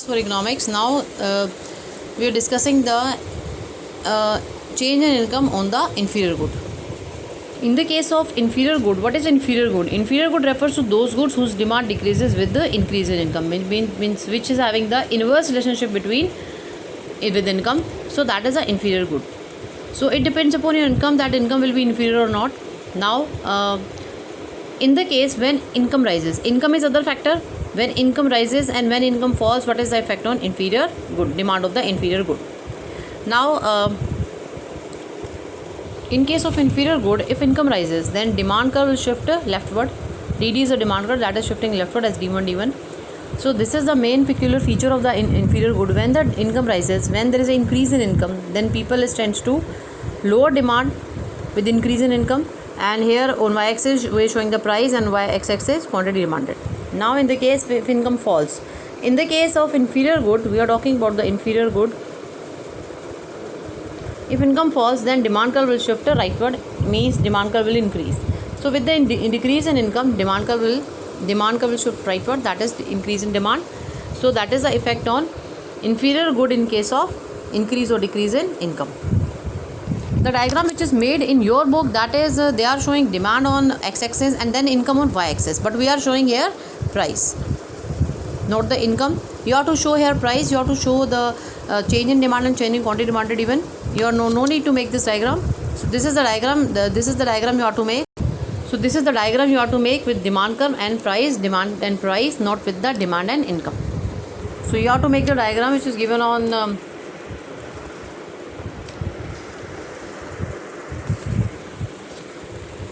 For economics, now we are discussing the change in income on the inferior good. In the case of inferior good, what is inferior good? Inferior good refers to those goods whose demand decreases with the increase in income, means which is having the inverse relationship between with income. So that is the inferior good. So it depends upon your income that income will be inferior or not. Now in the case when income rises, income is other factor. When income rises and when income falls, what is the effect on inferior good, demand of the inferior good? Now in case of inferior good, if income rises, then demand curve will shift leftward. DD is a demand curve that is shifting leftward as D1 D1. So this is the main peculiar feature of the inferior good. When the income rises, when there is an increase in income, then people tends to lower demand with increase in income. And here on y-axis we are showing the price and y-axis quantity demanded. Now in the case if income falls, in the case of inferior good, we are talking about the inferior good. If income falls, then demand curve will shift rightward, means demand curve will increase. So with the decrease in income, demand curve will shift rightward, that is the increase in demand. So that is the effect on inferior good in case of increase or decrease in income. The diagram which is made in your book, that is they are showing demand on x-axis and then income on y-axis, but we are showing here price, not the income. You have to show here price, you have to show the change in demand and change in quantity demanded even. You are no need to make this diagram. So this is the diagram, this is the diagram you have to make. So this is the diagram you have to make with demand curve and price, demand and price, not with the demand and income. So you have to make the diagram which is given on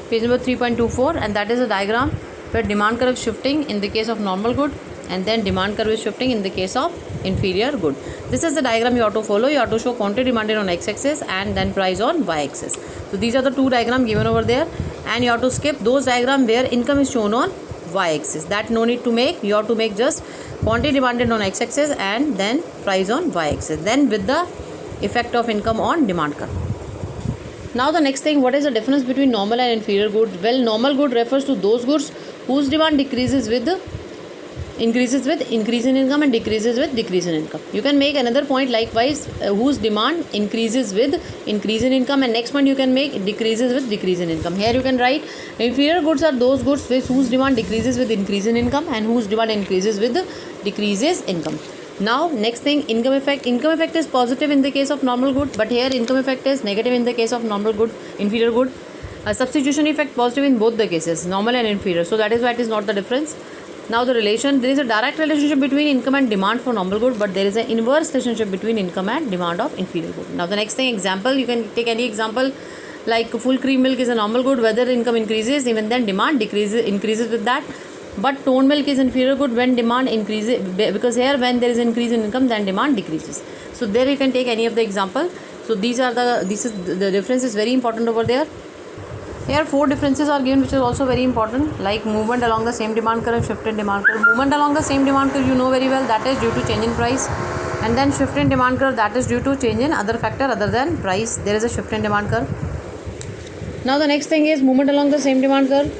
page number 3.24, and that is a diagram where demand curve is shifting in the case of normal good and then demand curve is shifting in the case of inferior good. This is the diagram you have to follow. You have to show quantity demanded on x-axis and then price on y-axis. So these are the two diagrams given over there, and you have to skip those diagrams where income is shown on y-axis. That no need to make. You have to make just quantity demanded on x-axis and then price on y-axis, then with the effect of income on demand curve. Now the next thing, what is the difference between normal and inferior good? Well, normal good refers to those goods whose demand increases with increase in income and decreases with decrease in income. You can make another point likewise, whose demand increases with increase in income, and next one you can make decreases with decrease in income. Here you can write inferior goods are those goods whose demand decreases with increase in income and whose demand increases with decreases income. Now next thing, income effect. Income effect is positive in the case of normal good, but here income effect is negative in the case of normal good, inferior good. A substitution effect positive in both the cases, normal and inferior. So that is why it is not the difference. Now the relation, there is a direct relationship between income and demand for normal good, but there is an inverse relationship between income and demand of inferior good. Now the next thing, example, you can take any example like full cream milk is a normal good, whether income increases, even then demand increases with that. But toned milk is inferior good when demand increases, because here when there is increase in income, then demand decreases. So there you can take any of the example. So the difference is very important over there. Here 4 differences are given which is also very important, like movement along the same demand curve, shift in demand curve. Movement along the same demand curve you know very well, that is due to change in price, and then shift in demand curve, that is due to change in other factor other than price. There is a shift in demand curve. Now the next thing is movement along the same demand curve.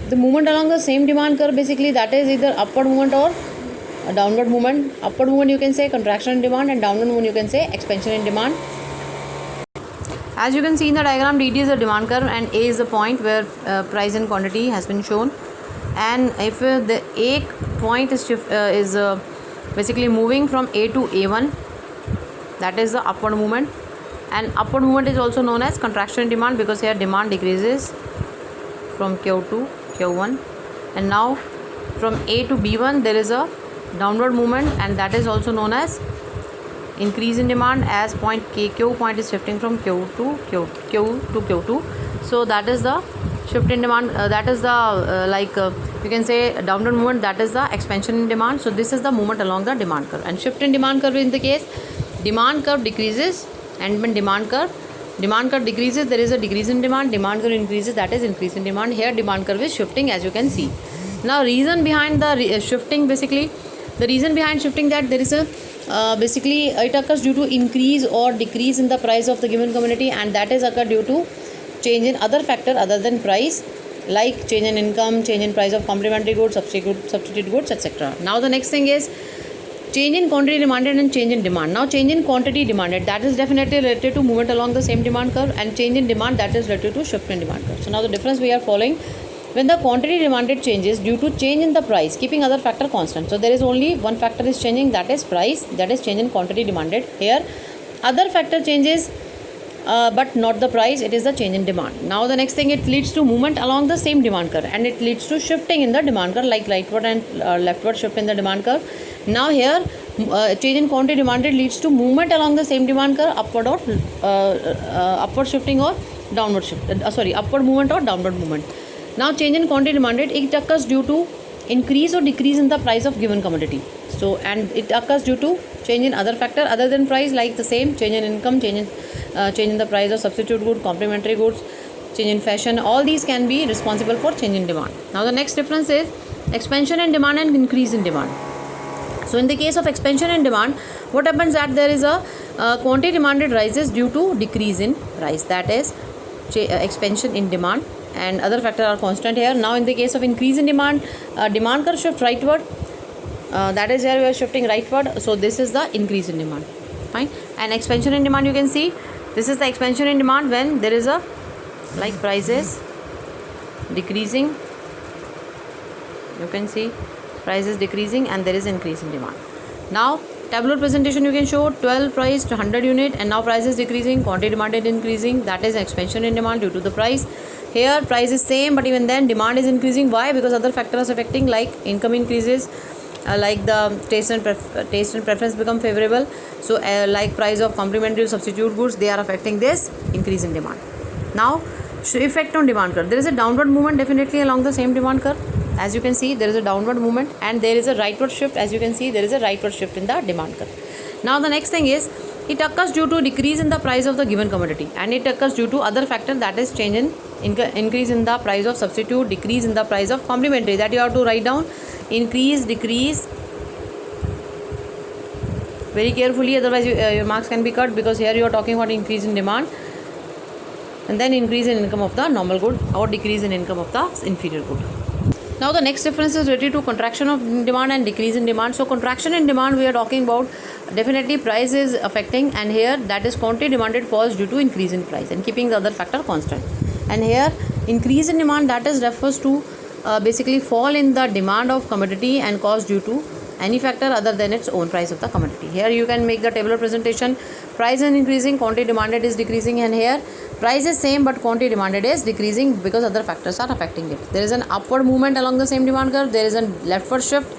The movement along the same demand curve, basically that is either upward movement or a downward movement. Upward movement you can say contraction in demand, and downward movement you can say expansion in demand. As you can see in the diagram, DD is a demand curve and A is the point where price and quantity has been shown. And if the A point is basically moving from A to A1, that is the upward movement. And upward movement is also known as contraction in demand, because here demand decreases from Q to Q1, and now from A to B1 there is a downward movement, and that is also known as increase in demand, as point Q point is shifting from Q to Q2. So that is the shift in demand, that is the you can say downward movement, that is the expansion in demand. So this is the movement along the demand curve. And shift in demand curve, in the case demand curve decreases, and when demand curve decreases, there is a decrease in demand. Demand curve increases, that is increase in demand. Here demand curve is shifting, as you can see. Now reason behind the shifting, basically the reason behind shifting, that there is a basically it occurs due to increase or decrease in the price of the given commodity, and that is occur due to change in other factor other than price, like change in income, change in price of complementary goods, substitute goods, etc. Now the next thing is change in quantity demanded and change in demand. Now change in quantity demanded, that is definitely related to movement along the same demand curve, and change in demand, that is related to shift in demand curve. So now the difference we are following, when the quantity demanded changes due to change in the price, keeping other factor constant. So there is only one factor is changing, that is price, that is change in quantity demanded. Here other factor changes but not the price, it is the change in demand. Now the next thing, it leads to movement along the same demand curve, and it leads to shifting in the demand curve, like rightward and leftward shift in the demand curve. Now here change in quantity demanded leads to movement along the same demand curve, upward or upward shifting or downward shift, upward movement or downward movement. Now change in quantity demanded, it occurs due to increase or decrease in the price of given commodity. So, and it occurs due to change in other factor other than price, like the same change in income, change in the price of substitute good, complementary goods, change in fashion. All these can be responsible for change in demand. Now the next difference is expansion in demand and increase in demand. So in the case of expansion in demand, what happens that there is a quantity demanded rises due to decrease in price, that is expansion in demand, and other factors are constant here. Now in the case of increase in demand, demand curve shift rightward, that is here we are shifting rightward, so this is the increase in demand. Fine. And expansion in demand, you can see this is the expansion in demand when there is a, like, prices decreasing, you can see prices decreasing and there is increase in demand. Now tabular presentation, you can show 12 price to 100 unit, and now price is decreasing, quantity demanded increasing, that is expansion in demand due to the price. Here price is same, but even then demand is increasing. Why? Because other factors affecting, like income increases, like the taste and preference become favorable. So like price of complementary substitute goods, they are affecting this increase in demand. Now effect on demand curve, there is a downward movement definitely along the same demand curve. As you can see, there is a downward movement and there is a rightward shift. As you can see, there is a rightward shift in the demand curve. Now the next thing is, it occurs due to decrease in the price of the given commodity, and it occurs due to other factor, that is change in increase in the price of substitute, decrease in the price of complementary, that you have to write down increase, decrease very carefully, otherwise your marks can be cut, because here you are talking about increase in demand and then increase in income of the normal good or decrease in income of the inferior good. Now the next difference is related to contraction of demand and decrease in demand. So contraction in demand, we are talking about definitely price is affecting, and here that is quantity demanded falls due to increase in price and keeping the other factor constant. And here increase in demand, that is refers to basically fall in the demand of commodity and caused due to any factor other than its own price of the commodity. Here you can make the tabular presentation, price is increasing, quantity demanded is decreasing, and here price is same but quantity demanded is decreasing because other factors are affecting it. There is an upward movement along the same demand curve, there is a leftward shift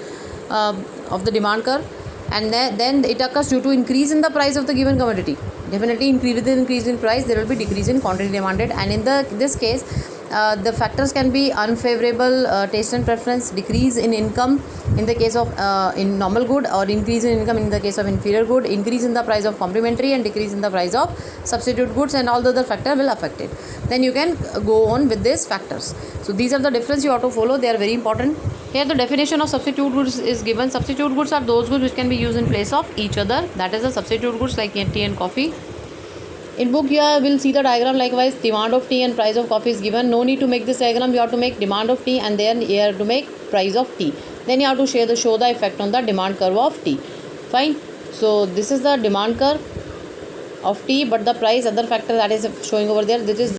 of the demand curve, and then it occurs due to increase in the price of the given commodity. Definitely increase in price, there will be decrease in quantity demanded, and in this case the factors can be unfavorable taste and preference, decrease in income in the case of in normal good, or increase in income in the case of inferior good, increase in the price of complementary and decrease in the price of substitute goods, and all the other factor will affect it. Then you can go on with these factors. So these are the difference you have to follow, they are very important. Here the definition of substitute goods is given. Substitute goods are those goods which can be used in place of each other, that is the substitute goods like tea and coffee. In book you will see the diagram, likewise demand of tea and price of coffee is given. No need to make this diagram, you have to make demand of tea and then you have to make price of tea. Then you have to show the effect on the demand curve of tea. Fine. So this is the demand curve of tea, but the price other factor that is showing over there, this is